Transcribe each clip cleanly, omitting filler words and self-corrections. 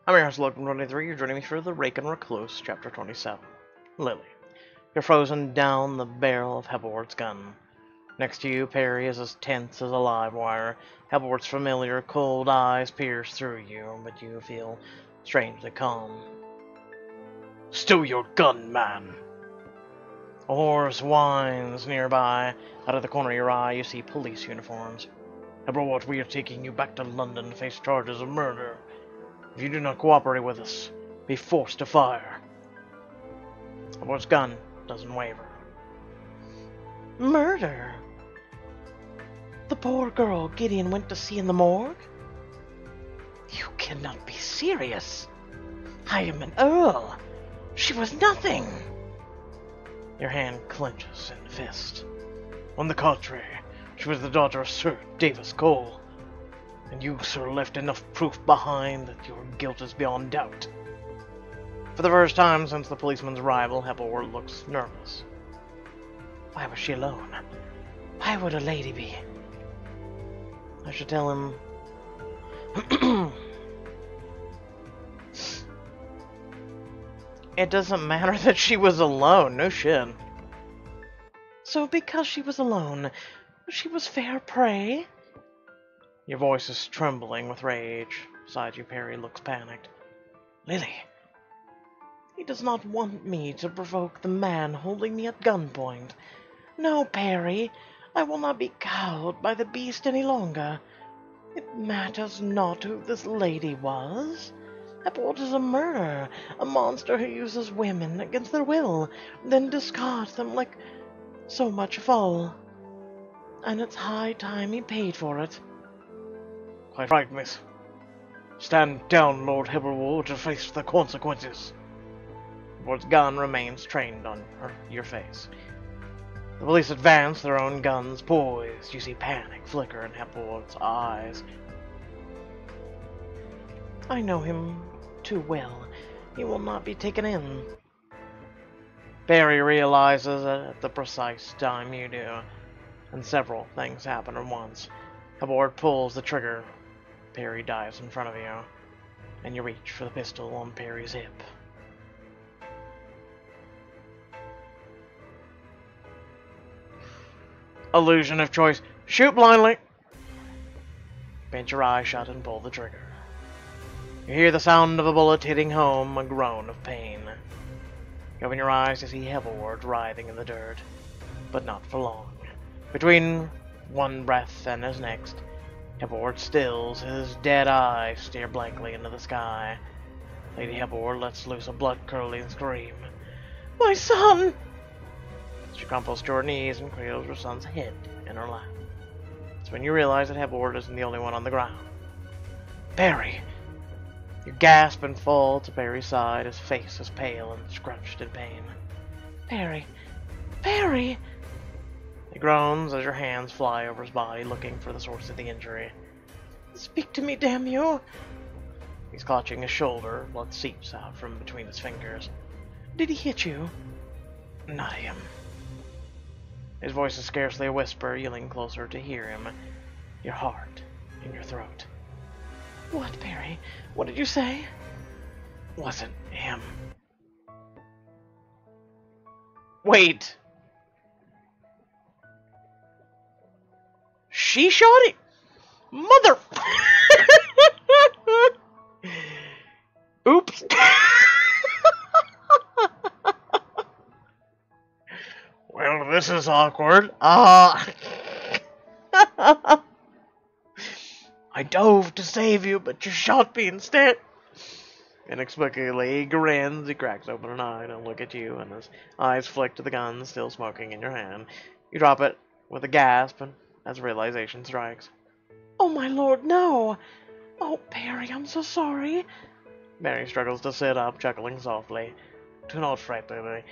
I'm your host, Logan 23. You're joining me for the Rake and Recluse, Chapter 27. Lilly. You're frozen down the barrel of Hepplewort's gun. Next to you, Perry is as tense as a live wire. Hepplewort's familiar, cold eyes pierce through you, but you feel strangely calm. Stow your gun, man! A horse whines nearby. Out of the corner of your eye, you see police uniforms. Hepplewort, we are taking you back to London to face charges of murder. If you do not cooperate with us, be forced to fire. Hepplewort's gun doesn't waver. Murder? The poor girl Gideon went to see in the morgue? You cannot be serious. I am an earl. She was nothing. Your hand clenches in the fist. On the contrary, she was the daughter of Sir Davis Cole. And you, sir, left enough proof behind that your guilt is beyond doubt. For the first time since the policeman's arrival, Hepplewort looks nervous. Why was she alone? Why would a lady be? I should tell him... It doesn't matter that she was alone, no shit. So because she was alone, she was fair prey? Your voice is trembling with rage. Beside you, Perry looks panicked. Lilly, he does not want me to provoke the man holding me at gunpoint. No, Perry, I will not be cowed by the beast any longer. It matters not who this lady was. Hepplewort is a murderer, a monster who uses women against their will, then discards them like so much fowl. And it's high time he paid for it. Quite right, miss. Stand down, Lord Hepplewort, to face the consequences. Hepplewort's gun remains trained on your face. The police advance, their own guns poised. You see panic flicker in Hepplewort's eyes. I know him too well. He will not be taken in. Barry realizes it at the precise time you do, and several things happen at once. Hepplewort pulls the trigger. Perry dives in front of you, and you reach for the pistol on Perry's hip. Illusion of choice. Shoot blindly! Pinch your eyes shut and pull the trigger. You hear the sound of a bullet hitting home, a groan of pain. You open your eyes to see Hepplewort writhing in the dirt, but not for long. Between one breath and his next, Hepplewort stills, his dead eyes stare blankly into the sky. Lady Hepplewort lets loose a blood-curdling scream. My son! She crumples to her knees and cradles her son's head in her lap. It's when you realize that Hepplewort isn't the only one on the ground. Perry! You gasp and fall to Perry's side, his face is pale and scrunched in pain. Perry! Perry! He groans as your hands fly over his body, looking for the source of the injury. Speak to me, damn you! He's clutching his shoulder, blood seeps out from between his fingers. Did he hit you? Not him. His voice is scarcely a whisper, you lean closer to hear him. Your heart in your throat. What, Perry? What did you say? Wasn't him. Wait! She shot it? Mother... Oops. Well, this is awkward. I dove to save you, but you shot me instead. Inexplicably, he grins. He cracks open an eye to look at you, and his eyes flick to the gun still smoking in your hand. You drop it with a gasp, and as realization strikes. Oh, my lord, no! Oh, Perry, I'm so sorry. Perry struggles to sit up, chuckling softly. Do not fret, Lily.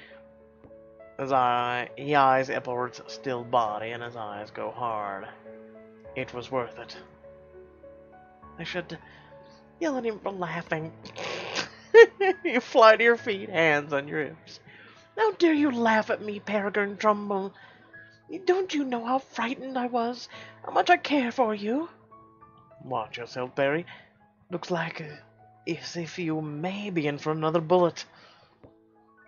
He eyes Hepplewort's still body, and his eyes go hard. It was worth it. I should yell at him for laughing. You fly to your feet, hands on your hips. How dare you laugh at me, Peregrine Trumbull? Don't you know how frightened I was? How much I care for you? Watch yourself, Barry. Looks like as if you may be in for another bullet.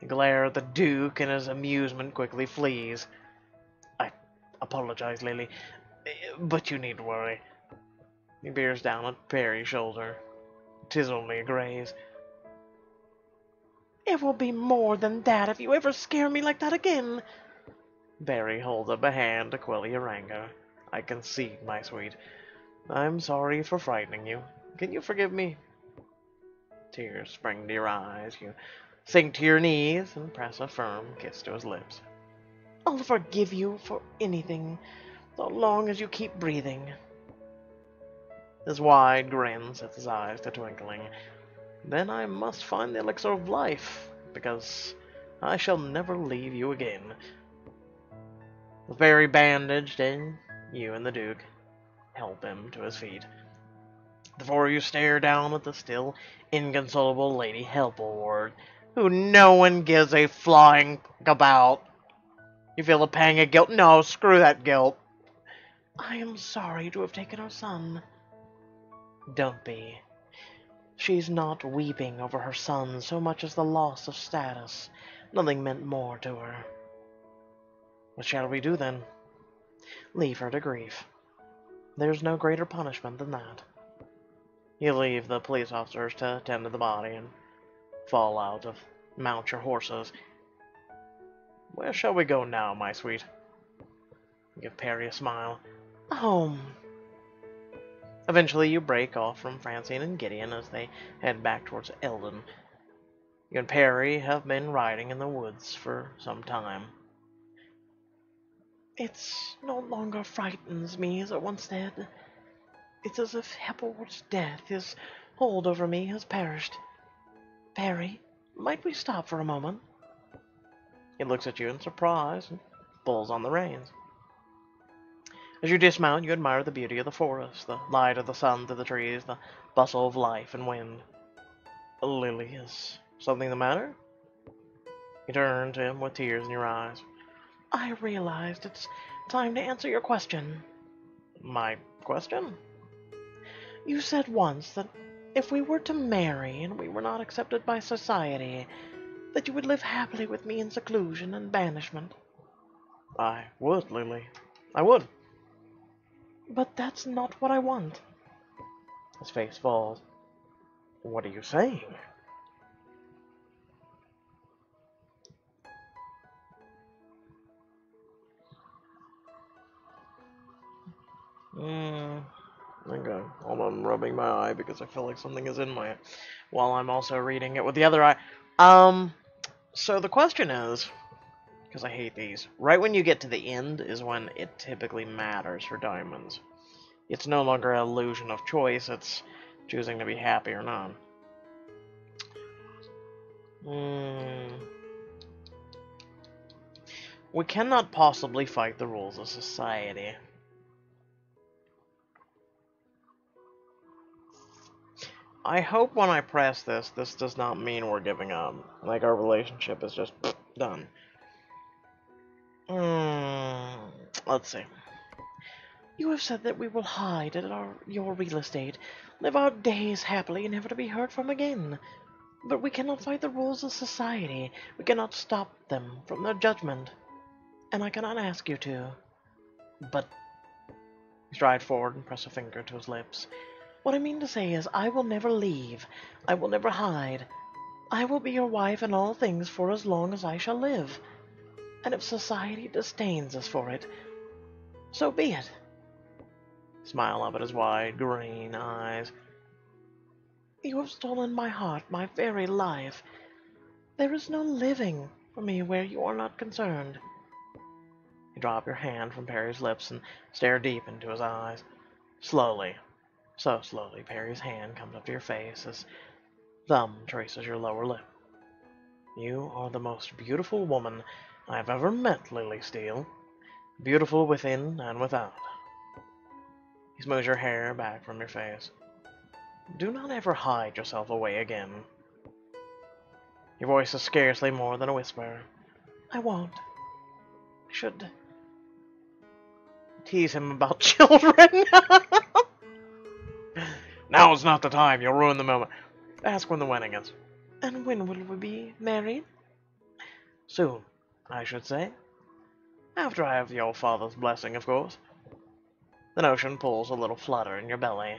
You glare at the Duke, and his amusement quickly flees. I apologize, Lily, but you needn't worry. He bears down at Perry's shoulder. 'Tis only a graze. It will be more than that if you ever scare me like that again. Barry holds up a hand to quell your anger. I concede, my sweet. I'm sorry for frightening you. Can you forgive me? Tears spring to your eyes. You sink to your knees and press a firm kiss to his lips. I'll forgive you for anything, so long as you keep breathing. His wide grin sets his eyes to twinkling. Then I must find the elixir of life, because I shall never leave you again. With Barry bandaged in, you and the Duke help him to his feet. The four of you stare down at the still inconsolable Lady Hepplewort, who no one gives a flying about. You feel a pang of guilt. No, screw that guilt. I am sorry to have taken her son. Don't be. She's not weeping over her son so much as the loss of status. Nothing meant more to her. What shall we do then? Leave her to grief. There's no greater punishment than that. You leave the police officers to attend to the body and fall out to mount your horses. Where shall we go now, my sweet? Give Perry a smile. Home. Eventually you break off from Francine and Gideon as they head back towards Eldon. You and Perry have been riding in the woods for some time. It no longer frightens me as it once did. It's as if Hepplewort's death, his hold over me, has perished. Perry, might we stop for a moment? He looks at you in surprise and pulls on the reins. As you dismount, you admire the beauty of the forest, the light of the sun through the trees, the bustle of life and wind. Lily, is something the matter? You turn to him with tears in your eyes. I realized it's time to answer your question. My question? You said once that if we were to marry and we were not accepted by society, that you would live happily with me in seclusion and banishment. I would, Lily. I would. But that's not what I want. His face falls. What are you saying? Okay, hold on, I'm rubbing my eye because I feel like something is in my eye while I'm also reading it with the other eye. So the question is, because I hate these, right when you get to the end is when it typically matters for diamonds. It's no longer an illusion of choice, it's choosing to be happy or not. We cannot possibly fight the rules of society. I hope when I press this, this does not mean we're giving up. Like our relationship is just done. Let's see. You have said that we will hide at your real estate, live our days happily, and never to be heard from again. But we cannot fight the rules of society. We cannot stop them from their judgment. And I cannot ask you to. But... Stride forward and press a finger to his lips. What I mean to say is, I will never leave. I will never hide. I will be your wife in all things for as long as I shall live. And if society disdains us for it, so be it. Smile up at his wide green eyes. You have stolen my heart, my very life. There is no living for me where you are not concerned. You drop your hand from Perry's lips and stare deep into his eyes. Slowly, so slowly, Perry's hand comes up to your face as thumb traces your lower lip. You are the most beautiful woman I have ever met, Lilly Steele. Beautiful within and without. You smooth your hair back from your face. Do not ever hide yourself away again. Your voice is scarcely more than a whisper. I won't. I should tease him about children. Now is not the time. You'll ruin the moment. Ask when the wedding is. And when will we be married? Soon, I should say. After I have your father's blessing, of course. The notion pulls a little flutter in your belly.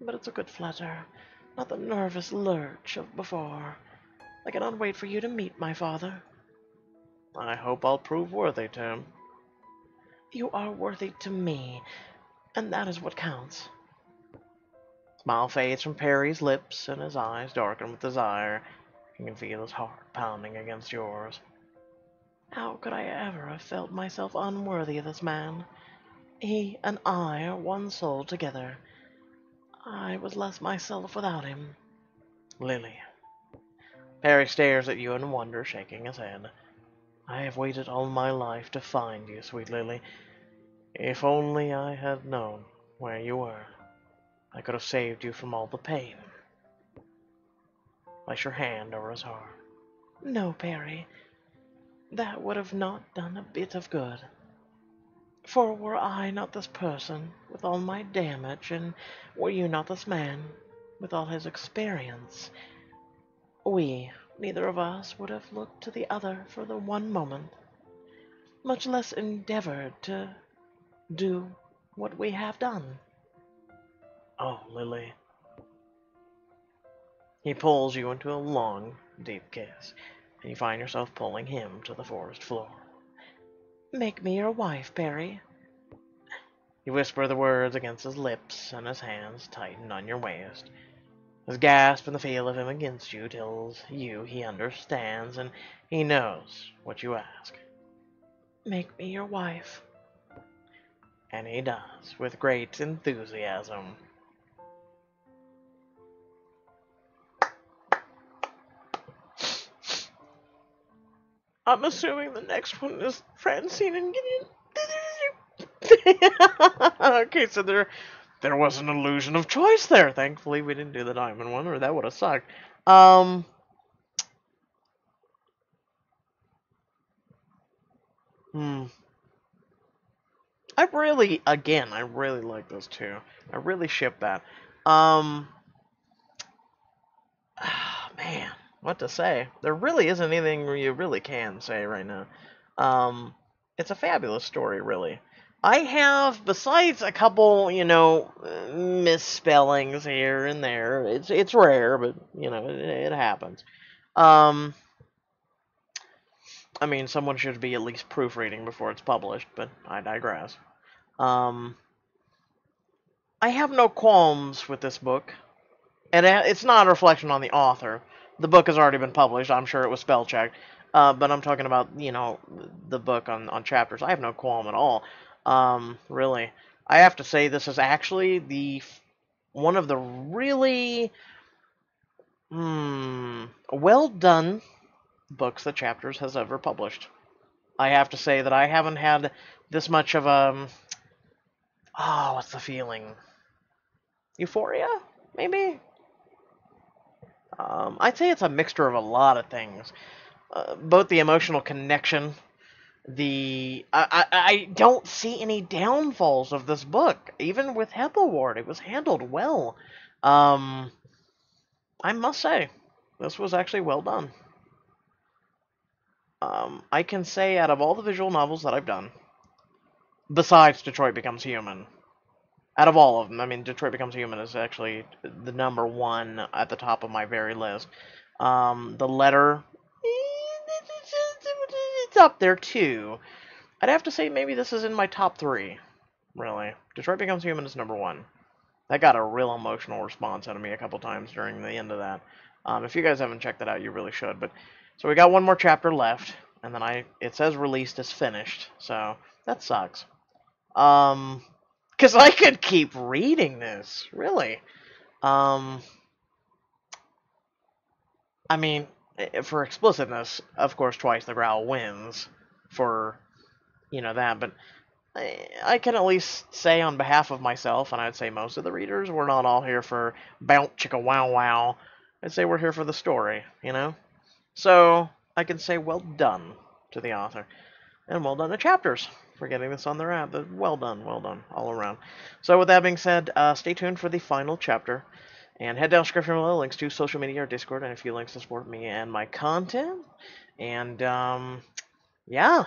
But it's a good flutter, not the nervous lurch of before. I cannot wait for you to meet my father. I hope I'll prove worthy to him. You are worthy to me, and that is what counts. Smile fades from Perry's lips, and his eyes darken with desire. You can feel his heart pounding against yours. How could I ever have felt myself unworthy of this man? He and I are one soul together. I was less myself without him. Lily. Perry stares at you in wonder, shaking his head. I have waited all my life to find you, sweet Lily. If only I had known where you were, I could have saved you from all the pain. Place your hand over his heart. No, Perry. That would have not done a bit of good. For were I not this person, with all my damage, and were you not this man, with all his experience, we, neither of us, would have looked to the other for the one moment, much less endeavored to do what we have done. Oh, Lily. He pulls you into a long, deep kiss, and you find yourself pulling him to the forest floor. Make me your wife, Perry. You whisper the words against his lips, and his hands tighten on your waist. His gasp and the feel of him against you tells you he understands, and he knows what you ask. Make me your wife. And he does, with great enthusiasm. I'm assuming the next one is Francine and Gideon. Okay, so there was an illusion of choice there. Thankfully, we didn't do the diamond one, or that would have sucked. I really like those two. I really ship that. Man, what to say? There really isn't anything you really can say right now. It's a fabulous story, really. I have, besides a couple, misspellings here and there. It's rare, but it happens. I mean, someone should be at least proofreading before it's published, but I digress. I have no qualms with this book, and it's not a reflection on the author. The book has already been published. I'm sure it was spell checked, but I'm talking about the book on chapters. I have no qualm at all. Really, I have to say this is actually one of the really well done books that Chapters has ever published. I have to say that I haven't had this much of a what's the feeling? Euphoria, maybe? I'd say it's a mixture of a lot of things. Both the emotional connection, I don't see any downfalls of this book. Even with Hepplewort, it was handled well. I must say, this was actually well done. I can say out of all the visual novels that I've done, besides Detroit Becomes Human, out of all of them, I mean, Detroit Becomes Human is actually the number one at the top of my very list. The Letter, it's up there too. I'd have to say maybe this is in my top 3, really. Detroit Becomes Human is number 1. That got a real emotional response out of me a couple times during the end of that. If you guys haven't checked that out, you really should. But so we got one more chapter left, and then it says released as finished, so that sucks. Because I could keep reading this, really. I mean, for explicitness, of course, Twice the Growl wins for, that, but I can at least say on behalf of myself, and I'd say most of the readers, we're not all here for bounce chicka wow wow. I'd say we're here for the story, So, I can say well done to the author. And well done to Chapters for getting this on their app. But well done, all around. So with that being said, stay tuned for the final chapter. And head down description below, links to social media or Discord, and a few links to support me and my content. And, yeah.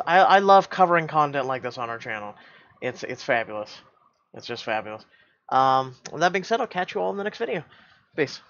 I love covering content like this on our channel. It's fabulous. It's just fabulous. With that being said, I'll catch you all in the next video. Peace.